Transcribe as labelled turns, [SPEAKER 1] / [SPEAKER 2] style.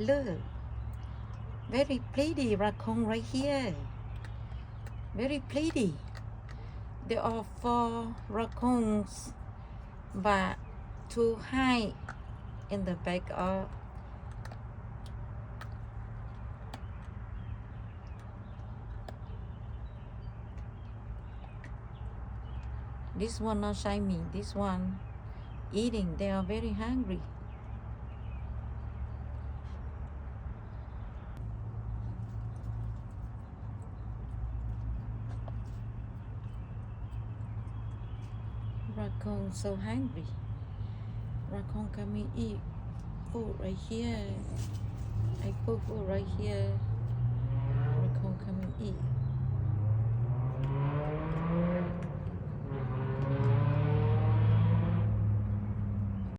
[SPEAKER 1] Look, very pretty raccoon right here. Very pretty. There are 4 raccoons, but too high in the back of this one not shiny. This one eating. They are very hungry. Raccoon so hungry. Raccoon come and eat food right here. I put food right here. Raccoon come and eat.